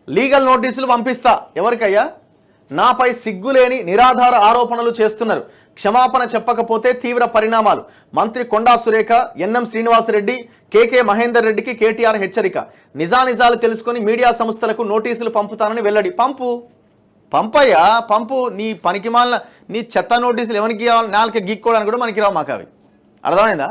Legal నోటీసులు పంపిస్తా. ఎవరికయ్యా? నాపై సిగ్గులేని నిరాధార ఆరోపణలు చేస్తున్నారు, క్షమాపణ చెప్పకపోతే తీవ్ర పరిణామాలు. మంత్రి కొండా సురేఖ, ఎన్ఎం శ్రీనివాసరెడ్డి, కేకే మహేందర్ రెడ్డికి కేటీఆర్ హెచ్చరిక. నిజానిజాలు తెలుసుకొని మీడియా సంస్థలకు నోటీసులు పంపుతానని వెల్లడి. పంపయ్యా, పంపు. నీ పనికిమాలిన నీ చెత్త నోటీసులు ఎవరికి నాలుక గీక్కోవడానికి కూడా మనకి రావు. మాకు అవి అర్థమైందా?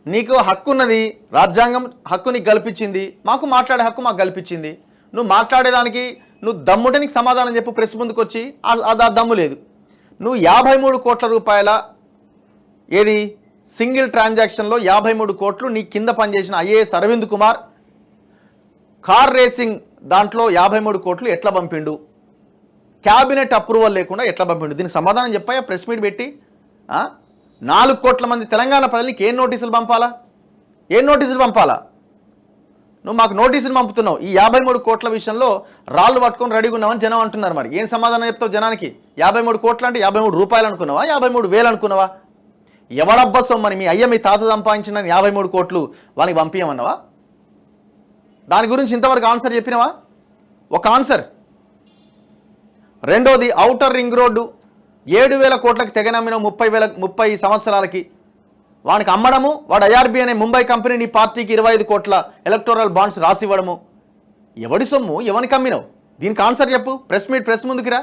నీకు హక్కు ఉన్నది, రాజ్యాంగం హక్కు నీకు కల్పించింది, మాకు మాట్లాడే హక్కు మాకు కల్పించింది. నువ్వు మాట్లాడేదానికి నువ్వు దమ్ముంటే నీకు సమాధానం చెప్పు. ప్రెస్ ముందుకు వచ్చి అది ఆ దమ్ము లేదు. నువ్వు 53 కోట్ల రూపాయల ఏది సింగిల్ ట్రాన్సాక్షన్లో 53 కోట్లు నీ కింద పనిచేసిన IAS Arvind Kumar car racing దాంట్లో 53 కోట్లు ఎట్లా పంపిండు? క్యాబినెట్ అప్రూవల్ లేకుండా ఎట్లా పంపిండు? దీనికి సమాధానం చెప్పాయా ప్రెస్ మీట్ పెట్టి? 4 కోట్ల మంది తెలంగాణ ప్రజలకి ఏం నోటీసులు పంపాలా? నువ్వు మాకు నోటీసులు పంపుతున్నావు. ఈ 53 కోట్ల విషయంలో రాళ్ళు పట్టుకొని రెడీగా ఉన్నామని జనం అంటున్నారు. మరి ఏం సమాధానం చెప్తావు జనానికి? 53 కోట్లు అంటే 53 రూపాయలు అనుకున్నావా, 53 వేలు అనుకున్నావా? ఎవడబ్బా సొమ్మని మీ అయ్య మీ తాత సంపాదించిన 53 కోట్లు వానికి పంపించమన్నావా? దాని గురించి ఇంతవరకు ఆన్సర్ చెప్పినావా? ఒక ఆన్సర్. రెండోది, ఔటర్ రింగ్ రోడ్డు 7,000 కోట్లకి తెగనమ్మిన 30 సంవత్సరాలకి వానికి అమ్మడము, వాడు ఐఆర్బీ అనే ముంబై కంపెనీ నీ పార్టీకి 25 కోట్ల ఎలక్టోరల్ బాండ్స్ రాసివ్వడము. ఎవడి సొమ్ము, ఎవరికి అమ్మినావు? దీనికి ఆన్సర్ చెప్పు. ప్రెస్ ముందుకురా,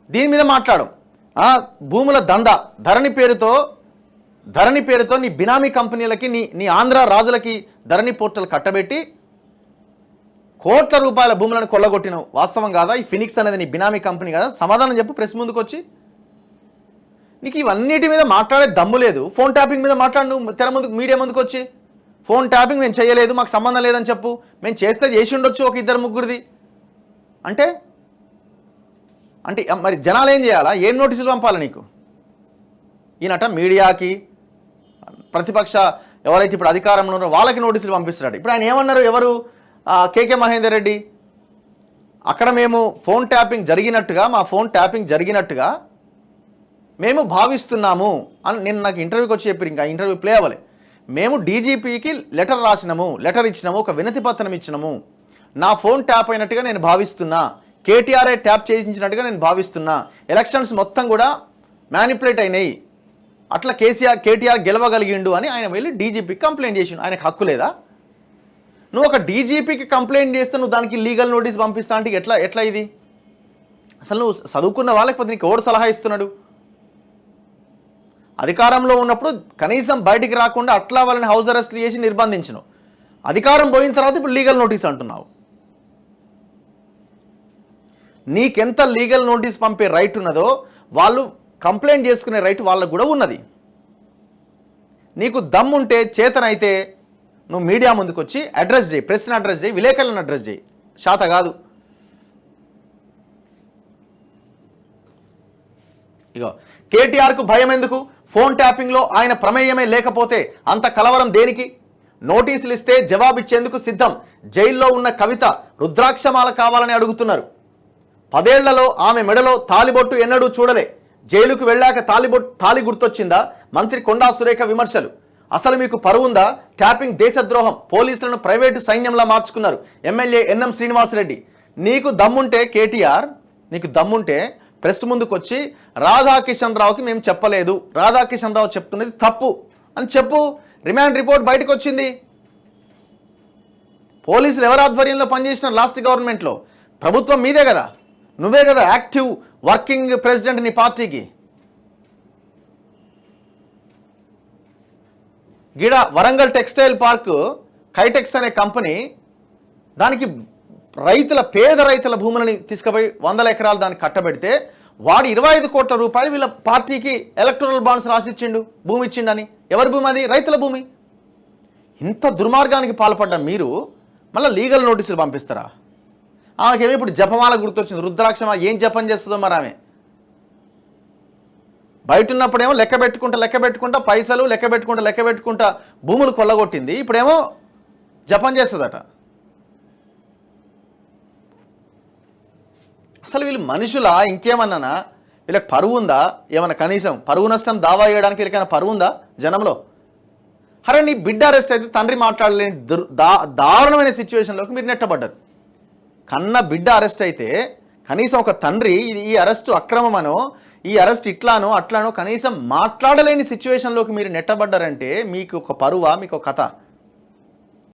దీని మీద మాట్లాడు. భూముల దందా ధరణి పేరుతో నీ బినామీ కంపెనీలకి నీ ఆంధ్ర రాజులకి ధరణి పోర్టల్ కట్టబెట్టి కోట్ల రూపాయల భూములను కొల్లగొట్టినావు. వాస్తవం కాదా? ఈ ఫినిక్స్ అనేది నీ బినామీ కంపెనీ కదా? సమాధానం చెప్పు ప్రెస్ ముందుకు వచ్చి. నీకు ఇవన్నిటి మీద మాట్లాడే దమ్ము లేదు. ఫోన్ ట్యాపింగ్ మీద మాట్లాడు. నువ్వు తెర ముందుకు మీడియా ముందుకు వచ్చి ఫోన్ ట్యాపింగ్ మేము చేయలేదు, మాకు సంబంధం లేదని చెప్పు. మేము చేసి ఉండొచ్చు ఒక 2-3 అంటే మరి జనాలు ఏం చేయాలా? ఏం నోటీసులు పంపాలా నీకు? ఈయనట మీడియాకి, ప్రతిపక్ష ఎవరైతే ఇప్పుడు అధికారంలో ఉన్నారో వాళ్ళకి నోటీసులు పంపిస్తున్నాడు. ఇప్పుడు ఆయన ఏమన్నారు? ఎవరు? కేకే మహేందర్ రెడ్డి. అక్కడ మేము ఫోన్ ట్యాపింగ్ జరిగినట్టుగా మేము భావిస్తున్నాము అని నేను నాకు ఇంటర్వ్యూకి వచ్చి చెప్పారు. ఇంకా ఇంటర్వ్యూ ప్లే అవ్వలే. మేము డీజీపీకి లెటర్ ఇచ్చినాము, ఒక వినతి పత్రం ఇచ్చినాము. నా ఫోన్ ట్యాప్ అయినట్టుగా నేను భావిస్తున్నా, కేటీఆర్ఏ ట్యాప్ చేయించినట్టుగా నేను భావిస్తున్నా, ఎలక్షన్స్ మొత్తం కూడా మ్యానిపులేట్ అయినాయి, అట్లా కేటీఆర్ గెలవగలిగిండు అని ఆయన వెళ్ళి డీజీపీకి కంప్లైంట్ చేసిండు. ఆయనకు హక్కు లేదా? నువ్వు ఒక డీజీపీకి కంప్లైంట్ చేస్తే నువ్వు దానికి లీగల్ నోటీస్ పంపిస్తా అంటే ఎట్లా ఇది? అసలు నువ్వు చదువుకున్న వాళ్ళకి నీకు ఎవడు సలహా ఇస్తున్నాడు? అధికారంలో ఉన్నప్పుడు కనీసం బయటికి రాకుండా అట్లా వాళ్ళని హౌస్ అరెస్ట్ చేసి నిర్బంధించినావు. అధికారం పోయిన తర్వాత ఇప్పుడు లీగల్ నోటీస్ అంటున్నావు. నీకెంత లీగల్ నోటీస్ పంపే రైట్ ఉన్నదో వాళ్ళు కంప్లైంట్ చేసుకునే రైట్ వాళ్ళకు కూడా ఉన్నది. నీకు దమ్ముంటే, చేతనైతే నువ్వు మీడియా ముందుకు వచ్చి అడ్రస్ చేయి, ప్రెస్ని అడ్రస్ చేయి, విలేకరులను అడ్రస్ చేయి. శాత కాదు. ఇగో కేటీఆర్కు భయం ఎందుకు? ఫోన్ ట్యాపింగ్లో ఆయన ప్రమేయమే లేకపోతే అంత కలవరం దేనికి? నోటీసులు ఇస్తే జవాబిచ్చేందుకు సిద్ధం. జైల్లో ఉన్న కవిత రుద్రాక్షమాల కావాలని అడుగుతున్నారు. 10 ఏళ్లలో ఆమె మెడలో తాలిబొట్టు ఎన్నడూ చూడలే. జైలుకు వెళ్ళాక తాలి గుర్తొచ్చిందా? మంత్రి కొండా సురేఖ విమర్శలు. అసలు మీకు పరువుందా? ట్యాపింగ్ దేశద్రోహం. పోలీసులను ప్రైవేటు సైన్యంలా మార్చుకున్నారు. ఎమ్మెల్యే ఎన్ఎం శ్రీనివాసరెడ్డి. నీకు దమ్ముంటే కేటీఆర్, నీకు దమ్ముంటే ప్రెస్ ముందుకు వచ్చి రాధాకిషన్ రావుకి మేము చెప్పలేదు, రాధాకిషన్ రావు చెప్తున్నది తప్పు అని చెప్పు. రిమాండ్ రిపోర్ట్ బయటకు వచ్చింది. పోలీసులు ఎవరి ఆధ్వర్యంలో పనిచేసిన లాస్ట్ గవర్నమెంట్లో? ప్రభుత్వం మీదే కదా, నువ్వే కదా యాక్టివ్ వర్కింగ్ ప్రెసిడెంట్ నీ పార్టీకి. గిడ వరంగల్ టెక్స్టైల్ పార్క్ కైటెక్స్ అనే కంపెనీ దానికి పేద రైతుల భూములని తీసుకుపోయి 100 ఎకరాలు దానికి కట్టబెడితే వాడు 25 కోట్ల రూపాయలు వీళ్ళ పార్టీకి ఎలక్టోరల్ బాండ్స్ రాసిచ్చిండు, భూమి ఇచ్చిండని. ఎవరి భూమి అది? రైతుల భూమి. ఇంత దుర్మార్గానికి పాల్పడ్డ మీరు మళ్ళీ లీగల్ నోటీసులు పంపిస్తారా? ఆమెకేమో ఇప్పుడు జపమాల గుర్తొచ్చింది. రుద్రాక్షమాల ఏం జపం చేస్తుందో మరి ఆమె. బయట ఉన్నప్పుడేమో లెక్క పెట్టుకుంటా పైసలు లెక్క పెట్టుకుంటా భూములు కొల్లగొట్టింది. ఇప్పుడేమో జపం చేస్తుందట. అసలు వీళ్ళు మనుషులా ఇంకేమన్నానా? వీళ్ళకి పరువు ఉందా? ఏమన్నా కనీసం పరువు నష్టం దావా వేయడానికి వీళ్ళకైనా పరువు ఉందా జనంలో? అరే నీ బిడ్డ అరెస్ట్ అయితే తండ్రి మాట్లాడలేని దారుణమైన సిచ్యువేషన్లోకి మీరు నెట్టబడ్డారు. కన్న బిడ్డ అరెస్ట్ అయితే కనీసం ఒక తండ్రి ఈ అరెస్టు అక్రమమనో ఈ అరెస్ట్ ఇట్లానో అట్లానో కనీసం మాట్లాడలేని సిచ్యువేషన్లోకి మీరు నెట్టబడ్డారంటే మీకు ఒక పరువా, మీకు ఒక కథ.